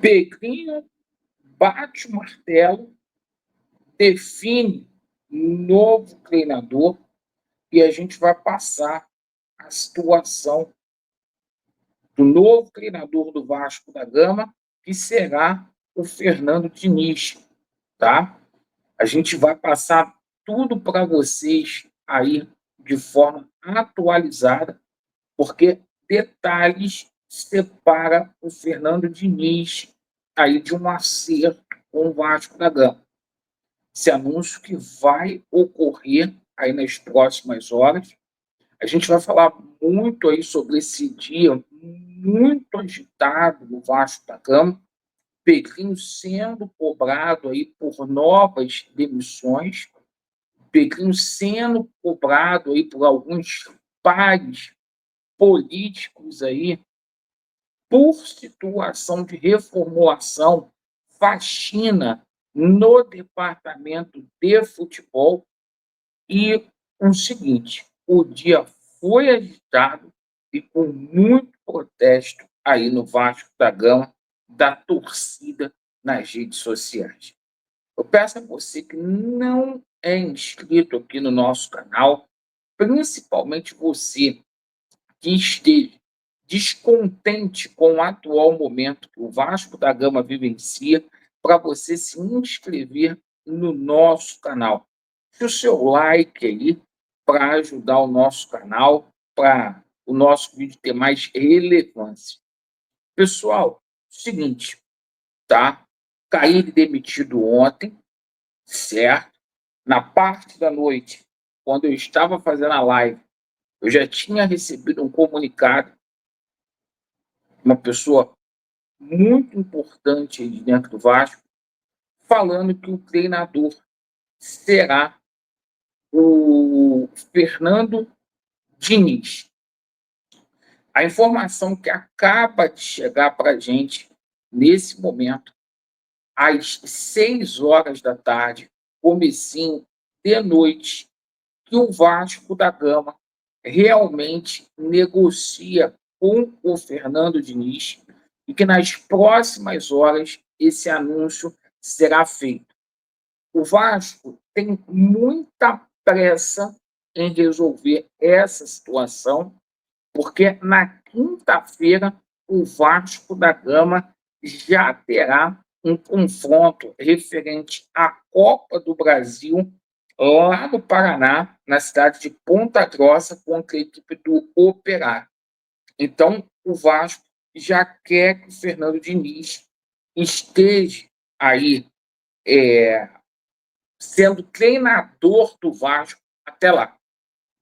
Pedrinho bate o martelo, define um novo treinador e a gente vai passar a situação do novo treinador do Vasco da Gama, que será o Fernando Diniz, tá? A gente vai passar tudo para vocês aí de forma atualizada, porque detalhes separa o Fernando Diniz aí de um acerto com o Vasco da Gama. Esse anúncio que vai ocorrer aí nas próximas horas. A gente vai falar muito aí sobre esse dia muito agitado no Vasco da Gama, Pedrinho sendo cobrado aí por novas demissões, Pedrinho sendo cobrado aí por alguns pares políticos aí por situação de reformulação, faxina no departamento de futebol. E o seguinte, o dia foi agitado e com muito protesto aí no Vasco da Gama, da torcida nas redes sociais. Eu peço a você que não é inscrito aqui no nosso canal, principalmente você que esteja descontente com o atual momento que o Vasco da Gama vivencia, para você se inscrever no nosso canal. Deixe o seu like aí para ajudar o nosso canal, para o nosso vídeo ter mais relevância. Pessoal, seguinte, tá? Caí demitido ontem, certo? Na parte da noite, quando eu estava fazendo a live, eu já tinha recebido um comunicado, uma pessoa muito importante aí dentro do Vasco, falando que o treinador será o Fernando Diniz. A informação que acaba de chegar para a gente nesse momento, às 6 horas da tarde, comecinho de noite, que o Vasco da Gama realmente negocia com o Fernando Diniz e que nas próximas horas esse anúncio será feito. O Vasco tem muita pressa em resolver essa situação, porque na quinta-feira o Vasco da Gama já terá um confronto referente à Copa do Brasil lá no Paraná, na cidade de Ponta Grossa, contra a equipe do Operário. Então, o Vasco já quer que o Fernando Diniz esteja aí sendo treinador do Vasco até lá,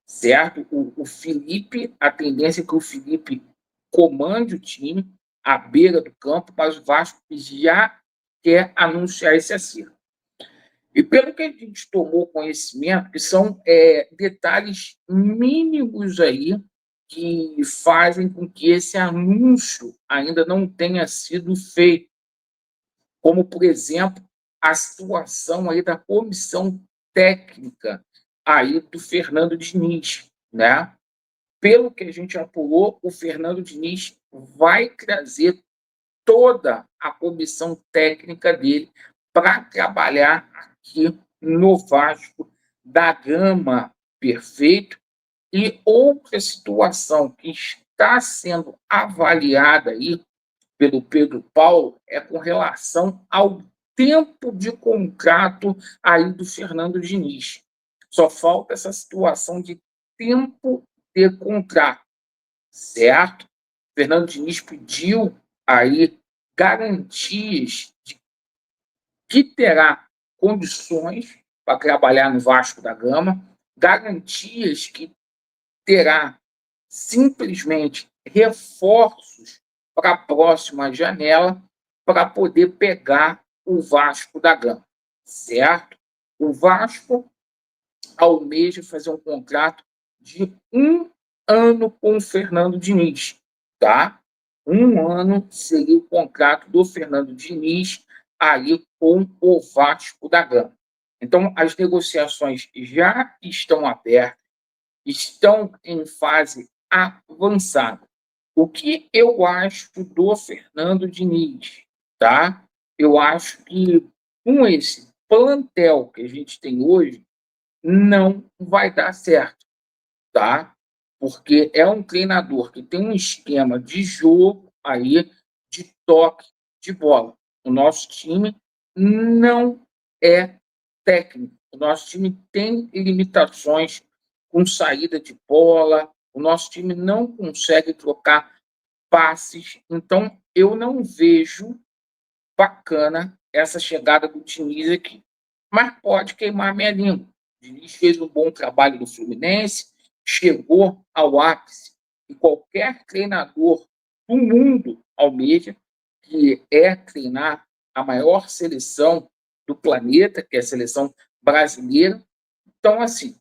certo? O Felipe, a tendência é que o Felipe comande o time à beira do campo, mas o Vasco já quer anunciar esse acerto. E pelo que a gente tomou conhecimento, que são detalhes mínimos aí que fazem com que esse anúncio ainda não tenha sido feito, como, por exemplo, a situação aí da comissão técnica aí do Fernando Diniz, né? Pelo que a gente apurou, o Fernando Diniz vai trazer toda a comissão técnica dele para trabalhar aqui no Vasco da Gama, perfeito. E outra situação que está sendo avaliada aí pelo Pedro Paulo é com relação ao tempo de contrato aí do Fernando Diniz. Só falta essa situação de tempo de contrato, certo? Fernando Diniz pediu aí garantias de que terá condições para trabalhar no Vasco da Gama, garantias que terá simplesmente reforços para a próxima janela para poder pegar o Vasco da Gama, certo? O Vasco almeja fazer um contrato de 1 ano com o Fernando Diniz, tá? 1 ano seria o contrato do Fernando Diniz aí com o Vasco da Gama. Então, as negociações já estão abertas, estão em fase avançada. O que eu acho do Fernando Diniz, tá? Eu acho que com esse plantel que a gente tem hoje, não vai dar certo, tá? Porque é um treinador que tem um esquema de jogo aí, de toque de bola. O nosso time não é técnico. O nosso time tem limitações com saída de bola, o nosso time não consegue trocar passes. Então, eu não vejo bacana essa chegada do Diniz aqui. Mas pode queimar minha língua. O Diniz fez um bom trabalho no Fluminense, chegou ao ápice e qualquer treinador do mundo almeja, que é treinar a maior seleção do planeta, que é a seleção brasileira. Então, assim,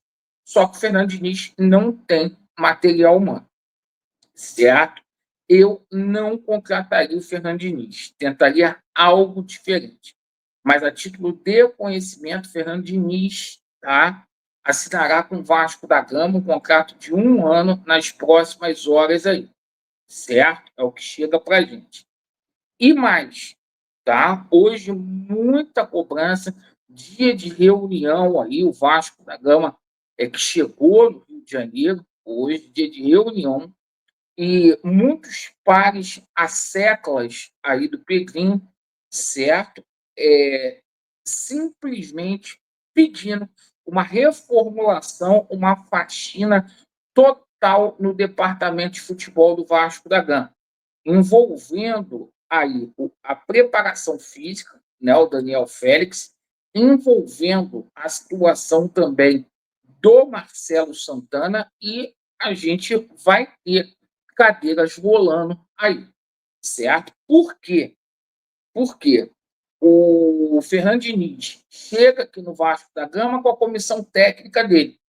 só que o Fernando Diniz não tem material humano, certo? Eu não contrataria o Fernando Diniz, tentaria algo diferente. Mas a título de conhecimento, Fernando Diniz, tá, assinará com o Vasco da Gama um contrato de 1 ano nas próximas horas aí, certo? É o que chega para a gente. E mais, tá? Hoje, muita cobrança, dia de reunião aí, o Vasco da Gama é que chegou no Rio de Janeiro, hoje, dia de reunião, e muitos pares asseclas aí do Pedrinho, certo? Simplesmente pedindo uma reformulação, uma faxina total no departamento de futebol do Vasco da Gama, envolvendo aí a preparação física, né, o Daniel Félix, envolvendo a situação também do Marcelo Santana, e a gente vai ter cadeiras rolando aí, certo? Por quê? Porque o Fernando Diniz chega aqui no Vasco da Gama com a comissão técnica dele.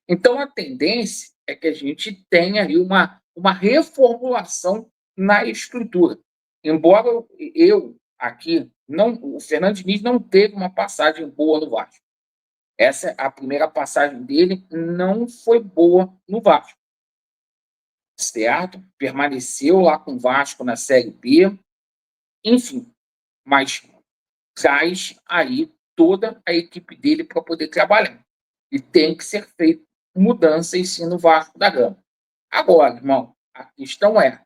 Então, a tendência é que a gente tenha aí uma reformulação na estrutura. Embora eu aqui, não, o Fernando Diniz não teve uma passagem boa no Vasco. Essa, a primeira passagem dele não foi boa no Vasco, certo? Permaneceu lá com o Vasco na Série B, enfim, mas traz aí toda a equipe dele para poder trabalhar. E tem que ser feita mudança em si no Vasco da Gama. Agora, irmão, a questão é,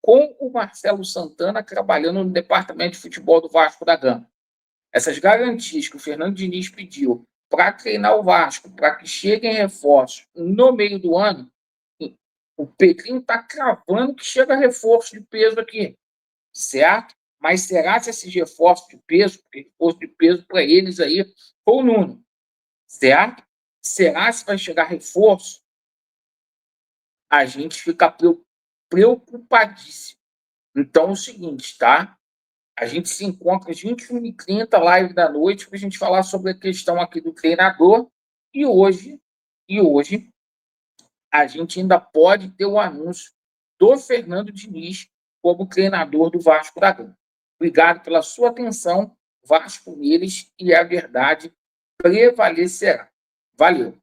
com o Marcelo Santana trabalhando no departamento de futebol do Vasco da Gama, essas garantias que o Fernando Diniz pediu para treinar o Vasco, para que cheguem reforços no meio do ano, o Pedrinho está cravando que chega reforço de peso aqui, certo? Mas será que esses reforços de peso, porque reforço de peso para eles aí foi o Nuno, certo? Será que vai chegar reforço? A gente fica preocupadíssimo. Então é o seguinte, tá? A gente se encontra às 21h30, live da noite, para a gente falar sobre a questão aqui do treinador. E hoje, a gente ainda pode ter o anúncio do Fernando Diniz como treinador do Vasco da Gama. Obrigado pela sua atenção. Vasco neles, e a verdade prevalecerá. Valeu!